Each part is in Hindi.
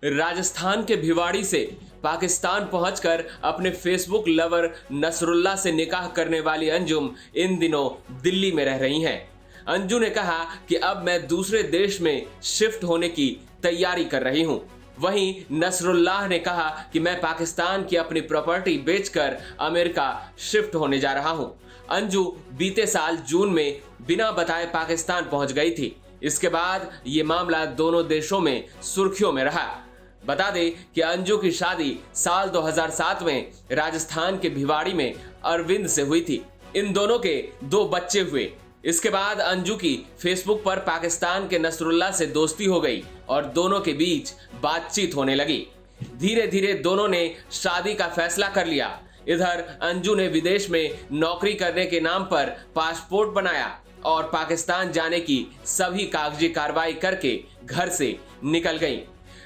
राजस्थान के भिवाड़ी से पाकिस्तान पहुंचकर अपने फेसबुक लवर नसरुल्लाह से निकाह करने वाली अंजुम इन दिनों दिल्ली में रह रही हैं। अंजू ने कहा कि अब मैं दूसरे देश में शिफ्ट होने की तैयारी कर रही हूं। वहीं नसरुल्लाह ने कहा कि मैं पाकिस्तान की अपनी प्रॉपर्टी बेचकर अमेरिका शिफ्ट होने जा रहा हूं। अंजू बीते साल जून में बिना बताए पाकिस्तान पहुंच गई थी। इसके बाद ये मामला दोनों देशों में सुर्खियों में रहा। बता दें कि अंजू की शादी साल 2007 में राजस्थान के भिवाड़ी में अरविंद से हुई थी। इन दोनों के 2 बच्चे हुए। इसके बाद अंजू की फेसबुक पर पाकिस्तान के नसरुल्लाह से दोस्ती हो गई और दोनों के बीच बातचीत होने लगी। धीरे धीरे दोनों ने शादी का फैसला कर लिया। इधर अंजू ने विदेश में नौकरी करने के नाम पर पासपोर्ट बनाया और पाकिस्तान जाने की सभी कागजी कार्रवाई करके घर से निकल गई।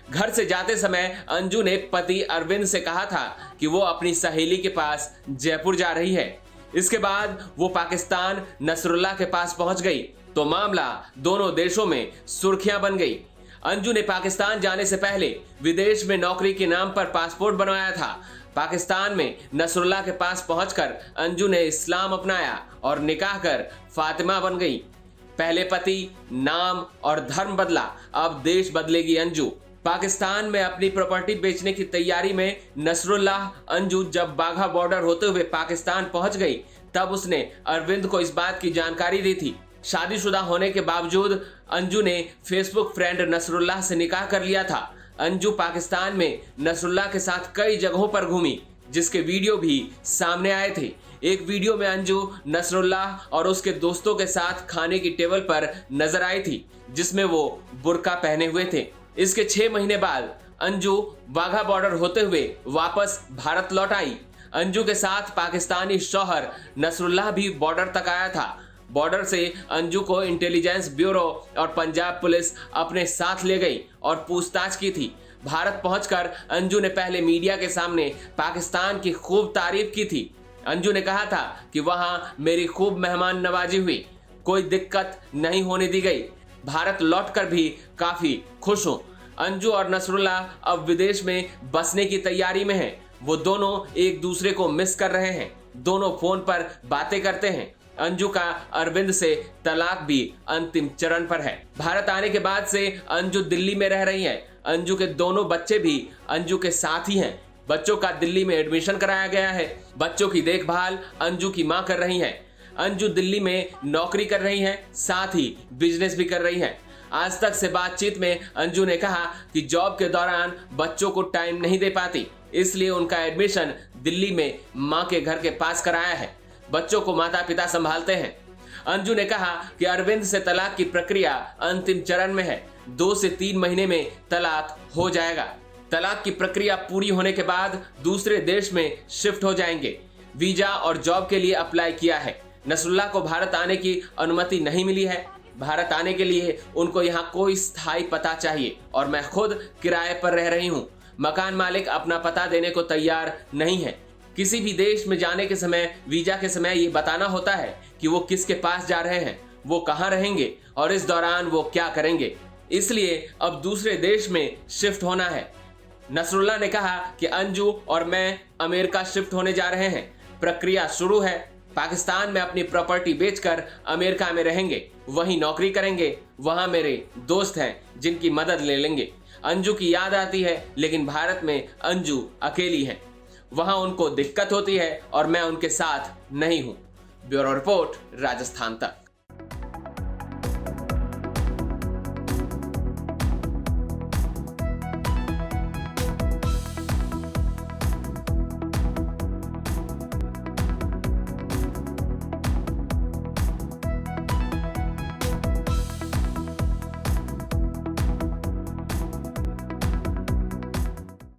घर से जाते समय अंजू ने पति अरविंद से कहा था कि वो अपनी सहेली के पास जयपुर जा रही है। इसके बाद वो पाकिस्तान नसरुल्लाह के पास पहुंच गई तो मामला दोनों देशों में सुर्खियां बन गई। अंजू ने पाकिस्तान जाने से पहले विदेश में नौकरी के नाम पर पासपोर्ट बनवाया था। पाकिस्तान में नसरुल्लाह के पास पहुंचकर अंजू ने इस्लाम अपनाया और निकाह कर फातिमा बन गई। पहले पति, नाम और धर्म बदला, अब देश बदलेगी अंजू। पाकिस्तान में अपनी प्रॉपर्टी बेचने की तैयारी में नसरुल्लाह अंजू जब बाघा बॉर्डर होते हुए पाकिस्तान पहुंच गई तब उसने अरविंद को इस बात की जानकारी दी थी। शादीशुदा होने के बावजूद अंजू ने फेसबुक फ्रेंड नसरुल्लाह से निकाह कर लिया था। अंजू पाकिस्तान में नसरुल्लाह के साथ कई जगहों पर घूमी जिसके वीडियो भी सामने आए थे। एक वीडियो में अंजू नसरुल्लाह और उसके दोस्तों के साथ खाने की टेबल पर नजर आई थी जिसमें वो बुर्का पहने हुए थे। इसके 6 महीने बाद अंजू वाघा बॉर्डर होते हुए वापस भारत लौट आई। अंजू के साथ पाकिस्तानी शौहर नसरुल्लाह भी बॉर्डर तक आया था। बॉर्डर से अंजू को इंटेलिजेंस ब्यूरो और पंजाब पुलिस अपने साथ ले गई और पूछताछ की थी। भारत पहुंचकर अंजू ने पहले मीडिया के सामने पाकिस्तान की खूब तारीफ की थी। अंजू ने कहा था कि वहां मेरी खूब मेहमान नवाजी हुई, कोई दिक्कत नहीं होने दी गई। भारत लौटकर भी काफी खुश हूं। अंजू और नसरुल्लाह अब विदेश में बसने की तैयारी में हैं। वो दोनों एक दूसरे को मिस कर रहे हैं। दोनों फोन पर बातें करते हैं। अंजू का अरविंद से तलाक भी अंतिम चरण पर है। भारत आने के बाद से अंजू दिल्ली में रह रही है। अंजू के दोनों बच्चे भी अंजू के साथ ही हैं। बच्चों का दिल्ली में एडमिशन कराया गया है। बच्चों की देखभाल अंजू की मां कर रही है। अंजू दिल्ली में नौकरी कर रही है, साथ ही बिजनेस भी कर रही है। आज तक से बातचीत में अंजू ने कहा कि जॉब के दौरान बच्चों को टाइम नहीं दे पाती, इसलिए उनका एडमिशन दिल्ली में मां के घर के पास कराया है। बच्चों को माता पिता संभालते हैं। अंजू ने कहा कि अरविंद से तलाक की प्रक्रिया अंतिम चरण में है। 2 से 3 महीने में तलाक हो जाएगा। तलाक की प्रक्रिया पूरी होने के बाद दूसरे देश में शिफ्ट हो जाएंगे। वीजा और जॉब के लिए अप्लाई किया है। नसरुल्लाह को भारत आने की अनुमति नहीं मिली है। भारत आने के लिए उनको यहाँ कोई स्थायी पता चाहिए और मैं खुद किराए पर रह रही हूँ। मकान मालिक अपना पता देने को तैयार नहीं है। किसी भी देश में जाने के समय, वीजा के समय ये बताना होता है कि वो किसके पास जा रहे हैं, वो कहाँ रहेंगे और इस दौरान वो क्या करेंगे। इसलिए अब दूसरे देश में शिफ्ट होना है। नसरुल्लाह ने कहा कि अंजू और मैं अमेरिका शिफ्ट होने जा रहे हैं। प्रक्रिया शुरू है। पाकिस्तान में अपनी प्रॉपर्टी बेचकर अमेरिका में रहेंगे, वहीं नौकरी करेंगे। वहां मेरे दोस्त हैं जिनकी मदद ले लेंगे। अंजू की याद आती है लेकिन भारत में अंजू अकेली है। वहां उनको दिक्कत होती है और मैं उनके साथ नहीं हूं। ब्यूरो रिपोर्ट, राजस्थान तक।